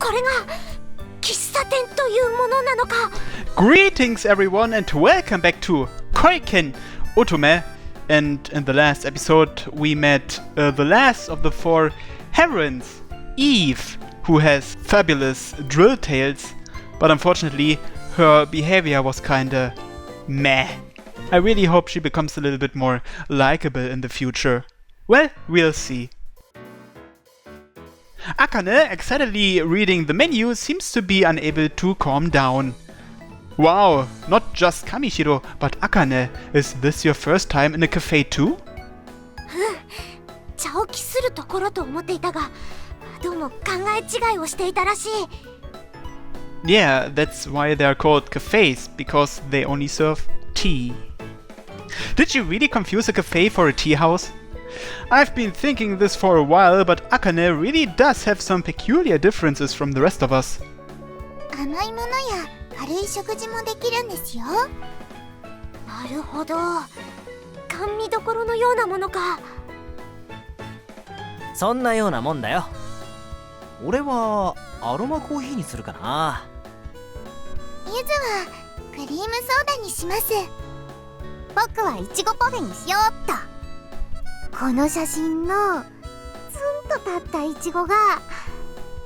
これが喫茶店というものなのか。 Greetings everyone and welcome back to Koiken Otome. And in the last episode we met the last of the 4 heroines, Eve, who has fabulous drill tails, but unfortunately her behavior was kinda meh. I really hope she becomes a little bit more likable in the future. Well, we'll see. Akane, excitedly reading the menu, seems to be unable to calm down. Wow, not just Kamishiro, but Akane, is this your first time in a cafe too? 茶を期するところと思っていたが、どうも考え違いをしていたらしい。 Yeah, that's why they are called cafes, because they only serve tea. Did you really confuse a cafe for a tea house? I've been thinking this for a while, but Akane really does have some peculiar differences from the rest of us. 甘いものや軽い食事もできるんですよ。なるほど、甘味どころのようなものか。そんなようなもんだよ。俺はアロマコーヒーにするかな。ゆずはクリームソーダにします。僕はいちごパフェにしようっと。この写真のツンと立ったイチゴが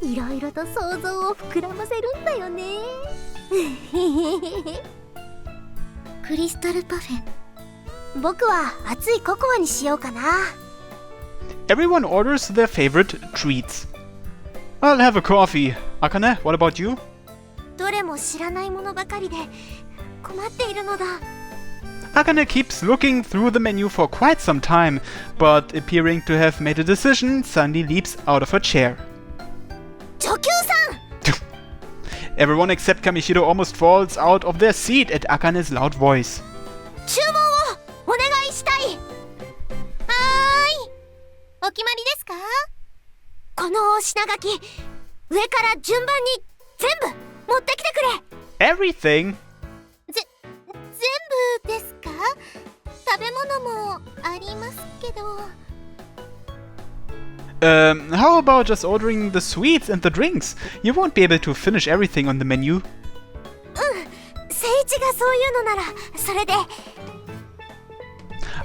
いろいろと想像を膨らませるんだよね。クリスタルパフェ、僕は熱いココアにしようかな。 Everyone orders their favorite treats. I'll have a coffee. Akane, what about you? どれも知らないものばかりで困っているのだ。 Akane keeps looking through the menu for quite some time, but appearing to have made a decision, suddenly leaps out of her chair. 女給さん Everyone except Kamishiro almost falls out of their seat at Akane's loud voice. 注文をお願いしたい。はーい、お決まりですか。このお品書き、上から順番に全部持ってきてくれ。 Everything? 全部ですか。食べ物もありますけど。How about just ordering the sweets and the drinks? You won't be able to finish everything on the menu. 聖一がそういうのならそれで。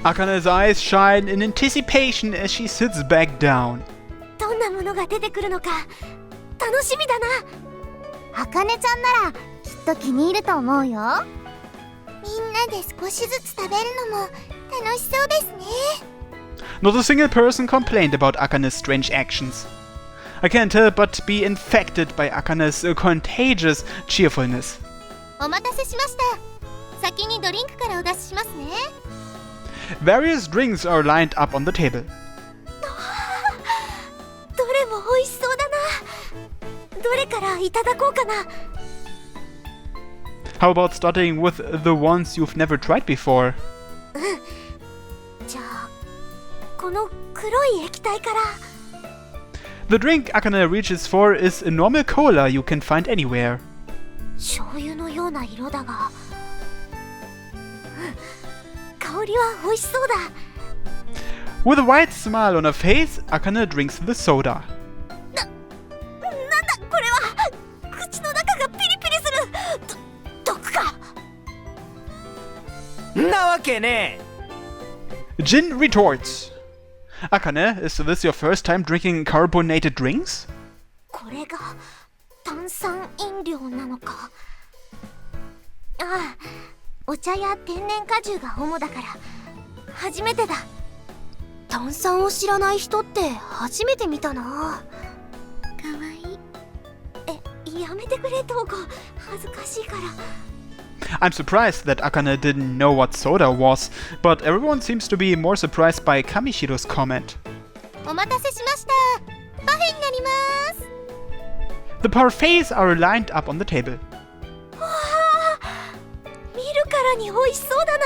Akane's eyes shine in anticipation as she sits back down. どんなものが出てくるのか楽しみだな。あかねちゃんならきっと気に入ると思うよ。みんなで少しずつ食べるのも楽しそうですね。 Not a single person complained about Akane's strange actions. I can't help but be infected by Akane's contagious cheerfulness. お待たせしました。先にドリンクからお出ししますね。 Various drinks are lined up on the table. どれも美味しそうだな。どれからいただこうかな。 How about starting with the ones you've never tried before? じゃあこの黒い液体から。 The drink Akane reaches for is a normal cola you can find anywhere. 醤油のような色だが、香りは美味しそうだ。 With a wide smile on her face, Akane drinks the soda. なんだこれは。口の中がピリピリする。毒か。んなわけねえ。 Jin retorts. Akane, is this your first time drinking carbonated drinks? これが炭酸飲料なのか。ああ、お茶や天然果汁が主だから初めてだ。炭酸を知らない人って初めて見たな。かわいい。やめてくれトウコ、恥ずかしいから。 I'm surprised that Akane didn't know what soda was, but everyone seems to be more surprised by Kamishiro's comment. お待たせしました。パフェになります。 The parfaits are lined up on the table. わあ、見るからに美味しそうだな。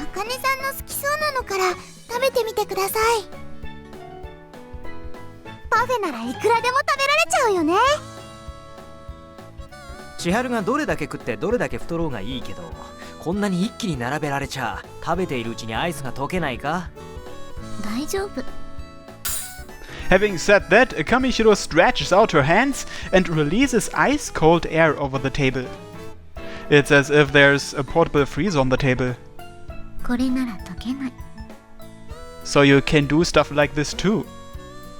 あかねさんの好きそうなのから食べてみてください。パフェならいくらでも食べられちゃうよね。千春がどれだけ食ってどれだけ太ろうがいいけど、こんなに一気に並べられちゃ食べているうちにアイスが溶けないか。大丈夫。Having said that, Kamishiro stretches out her hands and releases ice-cold air over the table. It's as if there's a portable freezer on the table. これなら溶けない。 So you can do stuff like this too.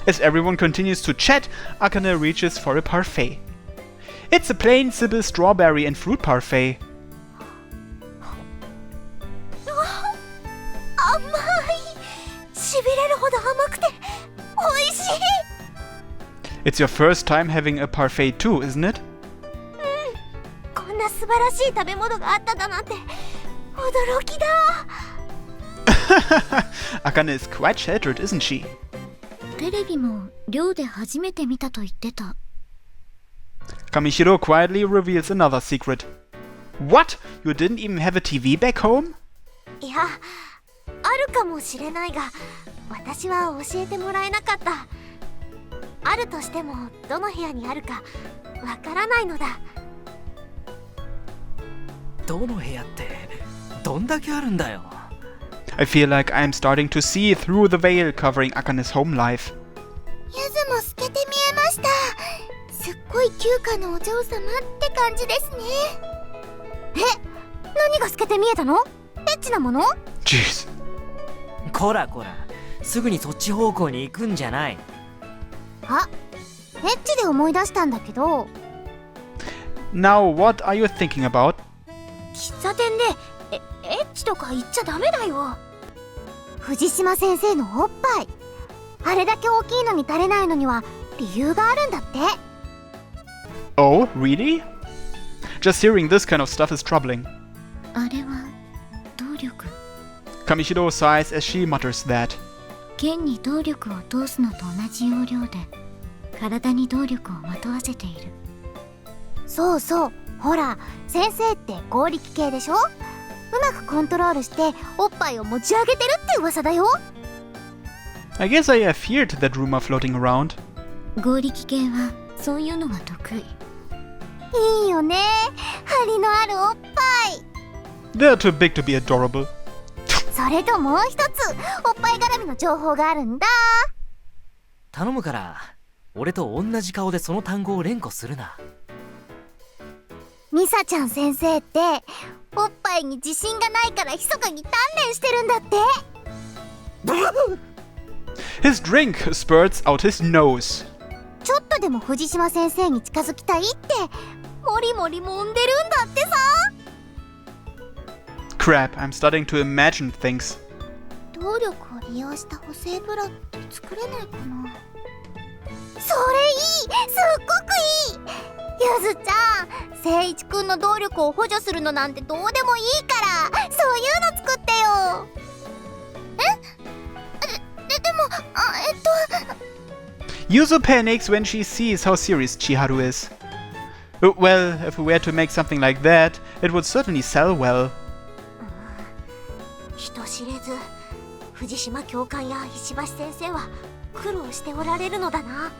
As everyone continues to chat, Akane reaches for a parfait. It's a plain, simple strawberry and fruit parfait. 甘い。しびれるほど甘くて美味しい。 It's your first time having a parfait too, isn't it? こんな素晴らしい食べ物があっただなんて驚きだ。 Akane is quite sheltered, isn't she? テレビも寮で初めて見たと言ってた。 Kamishiro quietly reveals another secret. What? You didn't even have a TV back home? いや、あるかもしれないが、私は教えてもらえなかった。あるとしてもどの部屋にあるかわからないのだ。どの部屋ってどんだけあるんだよ。 I feel like I'm starting to see through the veil covering Akane's home life. ゆずも透けて見えました。すっごい旧家のお嬢様って感じですね。え、何が透けて見えたの？エッチなもの？ Jeez. こらこら、すぐにそっち方向に行くんじゃない。あ、エッチで思い出したんだけど。 Now, what are you thinking about? 喫茶店でエッチとか言っちゃダメだよ。藤島先生のおっぱい、あれだけ大きいのに垂れないのには理由があるんだって。 Oh, really? Just hearing this kind of stuff is troubling. あれは動力。 Kamishiro sighs as she mutters that. 剣に動力を通すのと同じ要領で体に動力をまとわせている。そうそう、ほら先生って合力系でしょ。うまくコントロールしておっぱいを持ち上げてるって噂だよ。 I guess I have feared that rumor floating around. 合力系はそういうのが得意。いいよね、張りのあるおっぱい。 They're too big to be adorable. それともう一つおっぱい絡みの情報があるんだ。頼むから俺と同じ顔でその単語を連呼するな。ミサちゃん先生っておっぱいに自信がないから密かに鍛錬してるんだって。 His drink spurts out his nose. ちょっとでも藤島先生に近づきたいってもりもり揉んでるんだってさ。 Crap, I'm starting to imagine things. 動力を利用した補正ブラって作れないかな。それいい、すっごくいい。ゆずちゃん、聖一くんの動力を補助するのなんてどうでもいいからそういうの作ってよ。でもYuzu panics when she sees how serious Chiharu is. Well, if we were to make something like that, it would certainly sell well. 人知れず藤島教官や石橋先生は苦労しておられるのだな。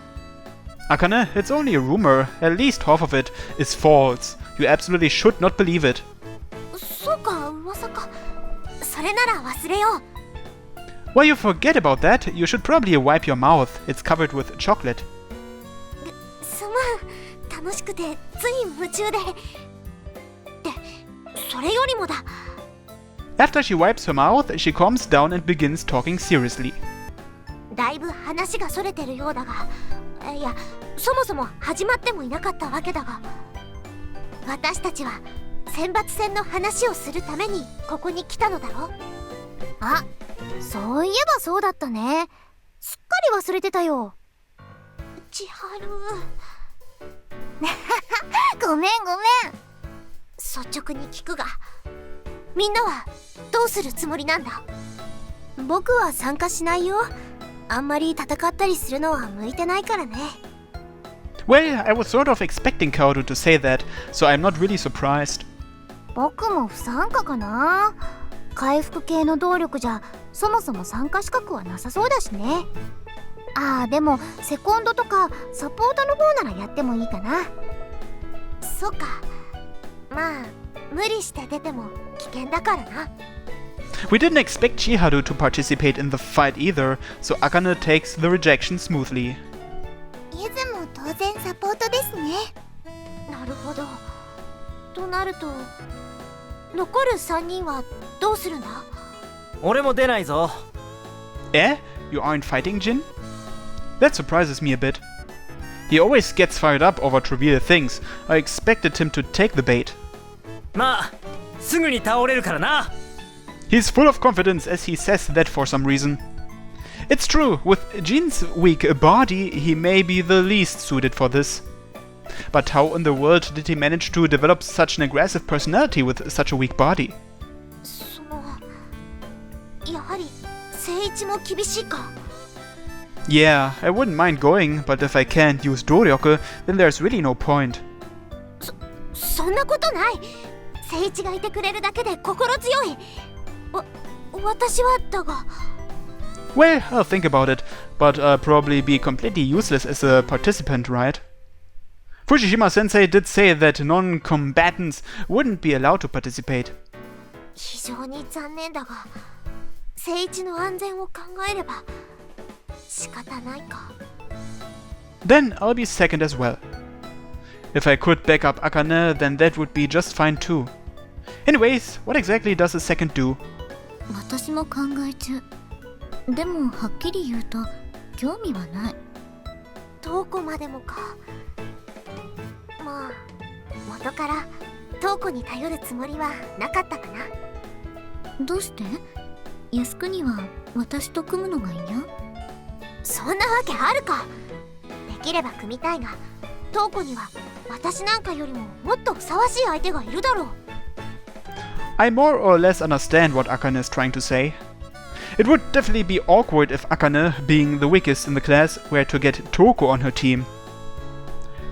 Akane, it's only a rumor. At least half of it is false. You absolutely should not believe it. そうか、噂か。それなら忘れよう。 While you forget about that, you should probably wipe your mouth. It's covered with chocolate. すまん、楽しくてつい夢中で。で、それよりもだ。 After she wipes her mouth, she calms down and begins talking seriously. だいぶ話がそれてるようだが、いや、そもそも始まってもいなかったわけだが、私たちは選抜戦の話をするためにここに来たのだろ。あ、そういえばそうだったね。すっかり忘れてたよ。千春ごめんごめん。率直に聞くが、みんなはどうするつもりなんだ？僕は参加しないよ。あんまり戦ったりするのは向いてないからね。 Well, I was sort of expecting Kaoru to say that, so I'm not really surprised. 僕も不参加かな。回復系の動力じゃそもそも参加資格はなさそうだしね。ああ、でもセコンドとかサポートの方ならやってもいいかな。そっか、まあ無理して出ても危険だからな。We didn't expect Chiharu to participate in the fight either, so Akane takes the rejection smoothly. ゆずも当然サポートですね。なるほど。となると、残る3人はどうするんだ？俺も出ないぞ。Eh? You aren't fighting, Jin? That surprises me a bit. He always gets fired up over trivial things. I expected him to take the bait. まあ、すぐに倒れるからな。He's full of confidence as he says that for some reason. It's true, with Jin's weak body, he may be the least suited for this. But how in the world did he manage to develop such an aggressive personality with such a weak body? その、やはり聖一も厳しいか。Yeah, I wouldn't mind going, but if I can't use Doryoku, then there's really no point. そんなことない。聖一がいてくれるだけで心強い。私はだが。Well, I'll think about it, but I'll probably be completely useless as a participant, right? Fushishima-sensei did say that non-combatants wouldn't be allowed to participate. 非常に残念だが、聖一の安全を考えれば仕方ないか。Then I'll be second as well. If I could back up Akane, then that would be just fine too. Anyways, what exactly does a second do? 私も考え中。でもはっきり言うと興味はない。どこまでもか。まあ元から瞳子に頼るつもりはなかったかな。どうして？靖国は私と組むのが嫌？そんなわけあるか。できれば組みたいが、瞳子には私なんかよりももっとふさわしい相手がいるだろう。I more or less understand what Akane is trying to say. It would definitely be awkward if Akane, being the weakest in the class, were to get Toko on her team.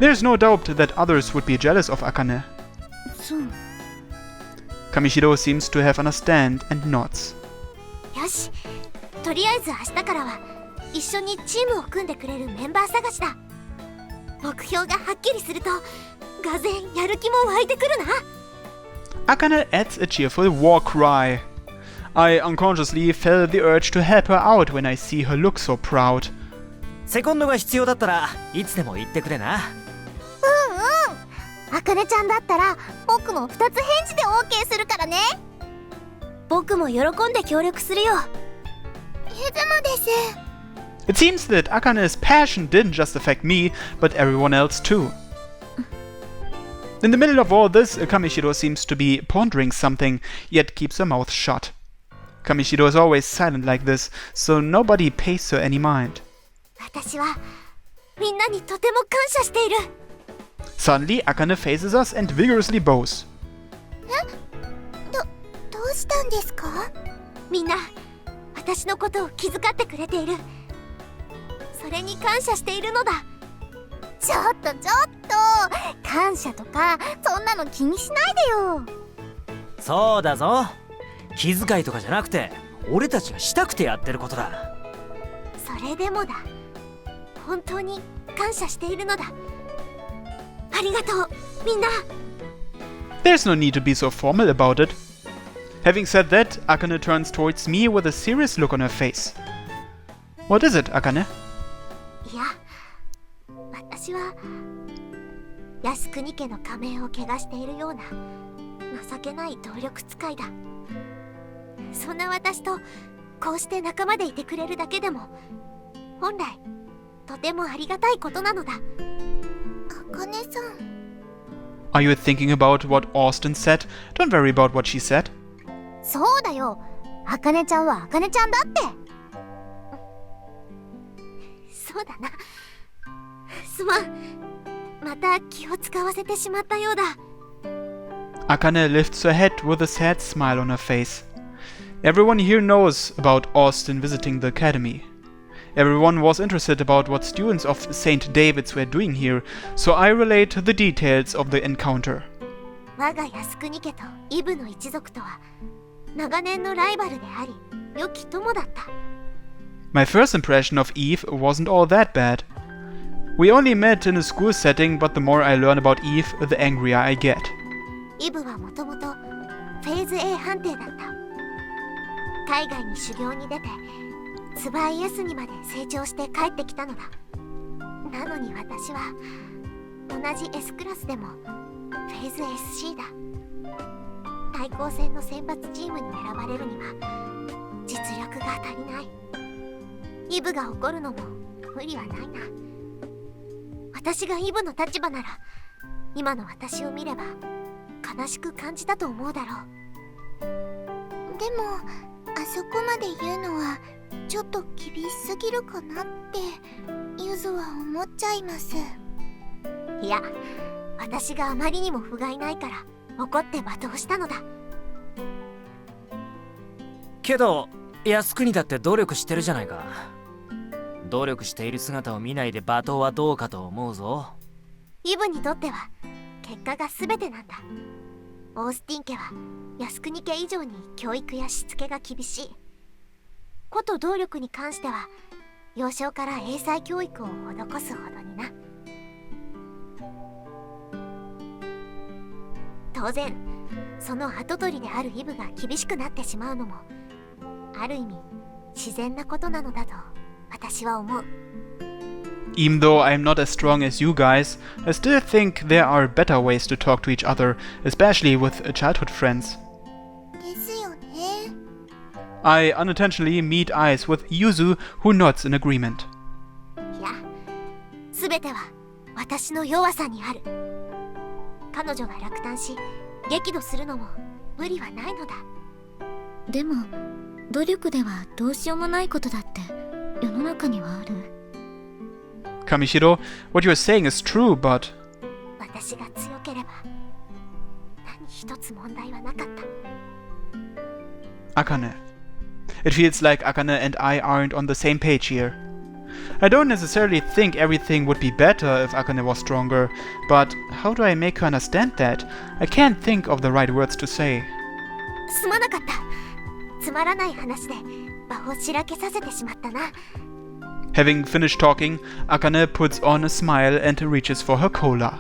There's no doubt that others would be jealous of Akane. そう。Kamishiro seems to have understand and nods. よし、とりあえず明日からは一緒にチームを組んでくれるメンバー探しだ。目標がはっきりすると、がぜんやる気も湧いてくるな。Akane adds a cheerful war cry. I unconsciously felt the urge to help her out when I see her look so proud. セコンドが必要だったらいつでも言ってくれな。あかねちゃんだったら僕も2つ返事で OK するからね。僕も喜んで協力するよ。ゆずもです。It seems that Akane's passion didn't just affect me, but everyone else too. In the middle of all this, Kamishiro seems to be pondering something, yet keeps her mouth shut. Kamishiro is always silent like this, so nobody pays her any mind. 私はみんなにとても感謝している。Suddenly, Akane faces us and vigorously bows. どうしたんですか？みんな私のことを気遣ってくれている。それに感謝しているのだ。ちょっと感謝とかそんなの気にしないでよ。そうだぞ。気遣いとかじゃなくて俺たちがしたくてやってることだ。それでもだ。本当に感謝しているのだ。ありがとうみんな。 There's no need to be so formal about it. Having said that, Akane turns towards me with a serious look on her face. What is it, Akane? いや、私は靖国家の仮面を汚しているような情けない動力使いだ。そんな私とこうして仲間でいてくれるだけでも本来とてもありがたいことなのだ。茜さん。Are you thinking about what Austin said? Don't worry about what she said. そうだよ。茜ちゃんは茜ちゃんだって。そうだな。すまん。また気を使わせてしまったようだ。Akane lifts her head with a sad smile on her face. Everyone here knows about Austin visiting the academy. Everyone was interested about what students of St. David's were doing here, so I relate the details of the encounter. 我が靖国家とイブの一族とは長年のライバルであり、良き友だった。My first impression of Eve wasn't all that bad. We only met in a school setting, but the more I learn about Eve, the angrier I get. イブはもともとフェーズ A 判定だった。海外に修行に出てツバイエスにまで成長して帰ってきたのだ。なのに私は同じ S クラスでもフェーズ SC だ。対抗戦の選抜チームに選ばれるには実力が足りない。イブが怒るのも無理はないな。私がイブの立場なら今の私を見れば悲しく感じたと思うだろう。でもあそこまで言うのはちょっと厳しすぎるかなってゆずは思っちゃいます。いや、私があまりにも不甲斐ないから怒って罵倒したのだ。けど靖国だって努力してるじゃないか。努力している姿を見ないで罵倒はどうかと思うぞ。イブにとっては結果が全てなんだ。オースティン家は靖国家以上に教育やしつけが厳しい。こと動力に関しては幼少から英才教育を施すほどにな。当然その跡取りであるイブが厳しくなってしまうのもある意味自然なことなのだと私は思う。 Even though I'm not as strong as you guys, I still think there are better ways to talk to each other, especially with childhood friends. ですよね。 I unintentionally meet eyes with Yuzu, who nods in agreement. いや、全ては私の弱さにある。彼女が落胆し激怒するのも無理はないのだ。でも努力ではどうしようもないことだって世の中にはある。 Kamishiro, what you're saying is true, but... 私が強ければ何一つ問題はなかった。 Akane. It feels like Akane and I aren't on the same page here. I don't necessarily think everything would be better if Akane was stronger, but how do I make her understand that? I can't think of the right words to say. すまなかった。つまらない話で場をしらけさせてしまったな。 Having finished talking, Akane puts on a smile and reaches for her cola.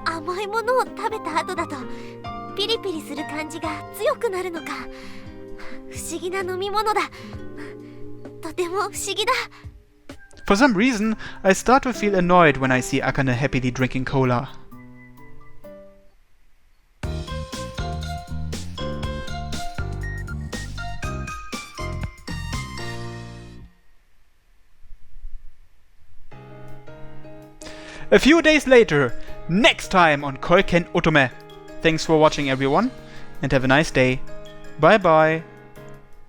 甘いものを食べた後だとピリピリする感じが強くなるのか。不思議な飲み物だ。とても不思議だ。 For some reason, I start to feel annoyed when I see Akane happily drinking cola. A few days later, next time on Koiken Otome. Thanks for watching everyone, and have a nice day. Bye bye.